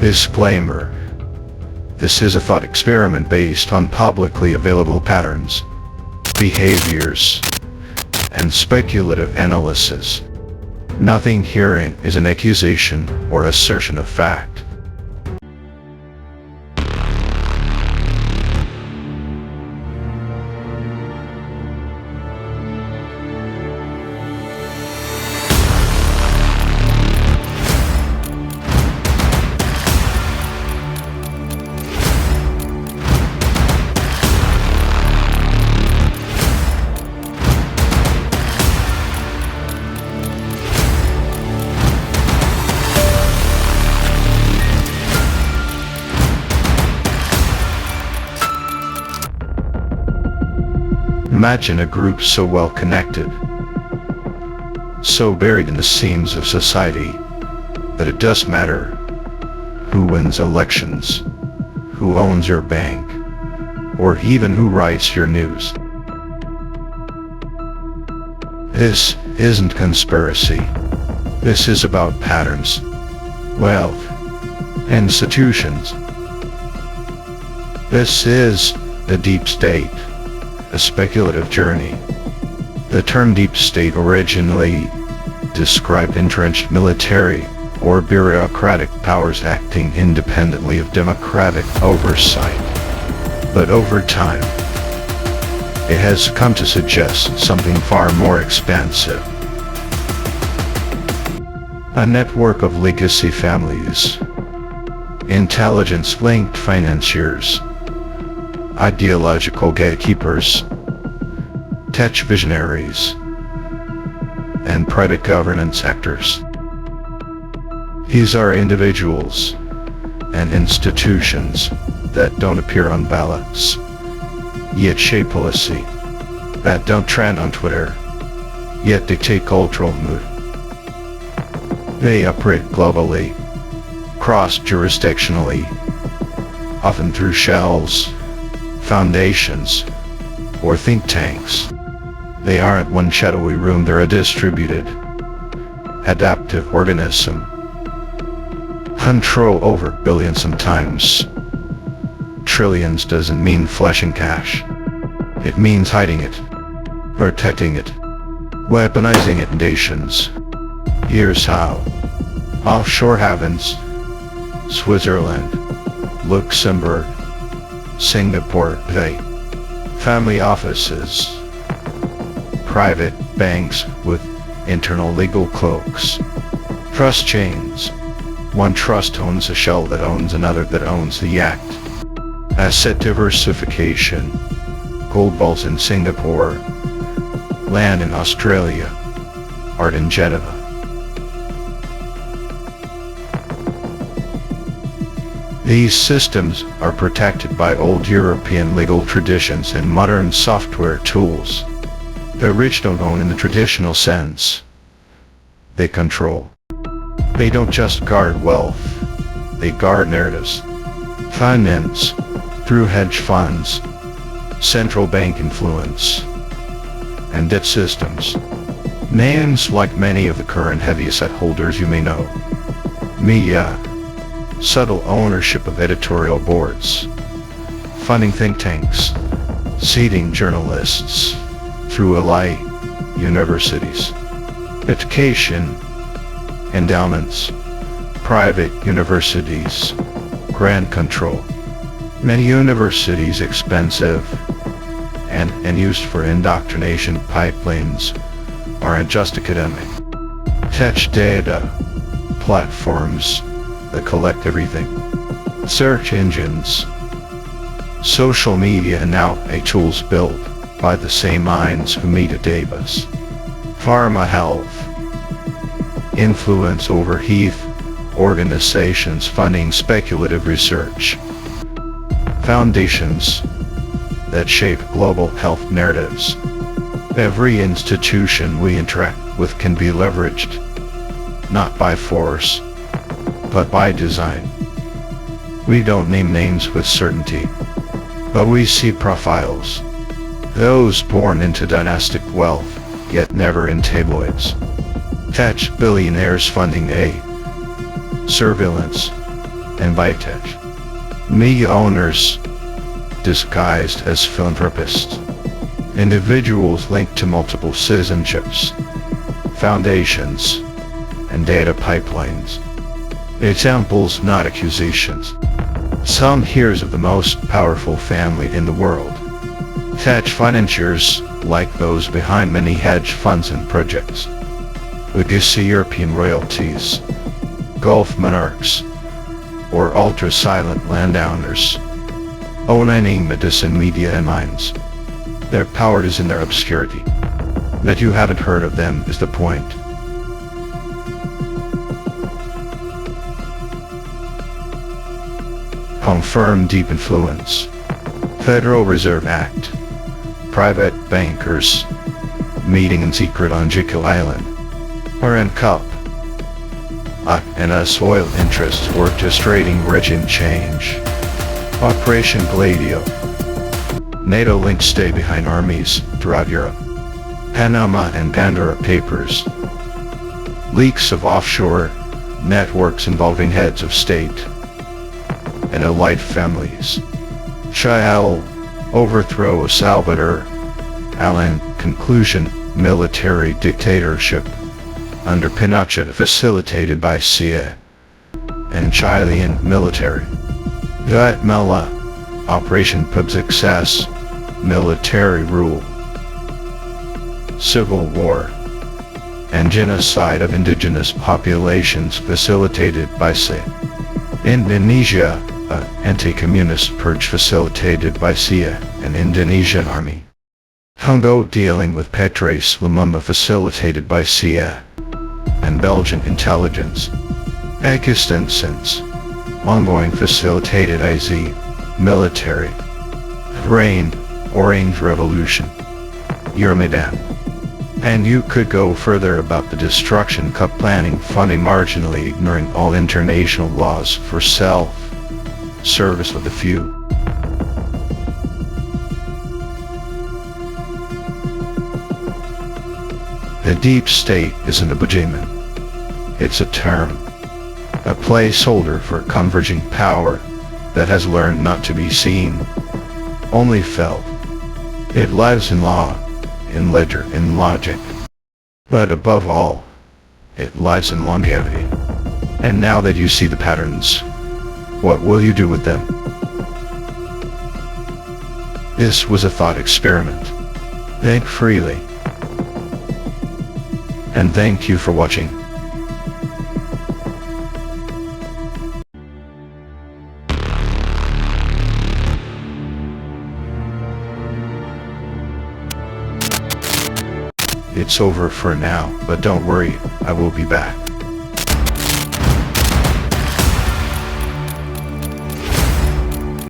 Disclaimer. This is a thought experiment based on publicly available patterns, behaviors, and speculative analysis. Nothing herein is an accusation or assertion of fact. Imagine a group so well connected, so buried in the seams of society, that it doesn't matter who wins elections, who owns your bank, or even who writes your news. This isn't conspiracy. This is about patterns, wealth, institutions. This is the deep state. A speculative journey. The term deep state originally described entrenched military or bureaucratic powers acting independently of democratic oversight. But over time, it has come to suggest something far more expansive. A network of legacy families, intelligence-linked financiers, ideological gatekeepers, tech visionaries, and private governance actors. These are individuals and institutions that don't appear on ballots, yet shape policy, that don't trend on Twitter, yet dictate cultural mood. They operate globally, cross-jurisdictionally, often through shells, foundations, or think tanks. They aren't one shadowy room, they're a distributed, adaptive organism. Control over billions, sometimes trillions. Doesn't mean flesh and cash. It means hiding it, protecting it, weaponizing it in nations. Here's how. Offshore havens, Switzerland, Luxembourg, Singapore, they family offices, private banks with internal legal cloaks, trust chains. One trust owns a shell that owns another that owns the act. Asset diversification, gold bulls in Singapore, land in Australia, art in Geneva. These systems are protected by old European legal traditions and modern software tools. The rich don't own in the traditional sense. They control. They don't just guard wealth, they guard narratives. Finance, through hedge funds, central bank influence, and debt systems. Names like many of the current heavy asset holders you may know. Media, subtle ownership of editorial boards, funding think tanks, seeding journalists through elite universities, education, endowments, private universities, grant control. Many universities expensive and used for indoctrination pipelines aren't just academic. Tech data platforms that collect everything. Search engines, social media, and now tools built by the same minds who made Davis. Pharma health, influence over health organizations funding speculative research. Foundations that shape global health narratives. Every institution we interact with can be leveraged, not by force, but by design. We don't name names with certainty, but we see profiles. Those born into dynastic wealth, yet never in tabloids. Tech billionaires funding surveillance, and biotech. Media owners disguised as philanthropists. Individuals linked to multiple citizenships, foundations, and data pipelines. Examples, not accusations. Some hears of the most powerful family in the world. Hedge financiers, like those behind many hedge funds and projects. Legacy European royalties, Gulf monarchs, or ultra-silent landowners, owning medicine, media, and mines. Their power is in their obscurity. That you haven't heard of them is the point. Confirm deep influence. Federal Reserve Act. Private bankers meeting in secret on Jekyll Island. Or in Cup. And oil interests orchestrating regime change. Operation Gladio. NATO links stay behind armies throughout Europe. Panama and Pandora Papers. Leaks of offshore networks involving heads of state and elite families. Chial overthrow of Salvador Allende. Conclusion, military dictatorship under Pinochet facilitated by CIA and Chilean military. Guatemala, Operation Pub success, military rule. Civil war and genocide of indigenous populations facilitated by CIA. Indonesia, anti-communist purge facilitated by CIA and Indonesian army. Congo dealing with Patrice Lumumba facilitated by CIA and Belgian intelligence. Pakistan since ongoing facilitated IZ military. Reign, Orange Revolution. Euromaidan. And you could go further about the destruction cup planning, funding marginally ignoring all international laws for self-service of the few. The deep state isn't a boogeyman. It's a term, a placeholder for converging power that has learned not to be seen, only felt. It lies in law, in ledger, in logic. But above all, it lies in longevity. And now that you see the patterns, what will you do with them? This was a thought experiment. Think freely. And thank you for watching. It's over for now, but don't worry, I will be back.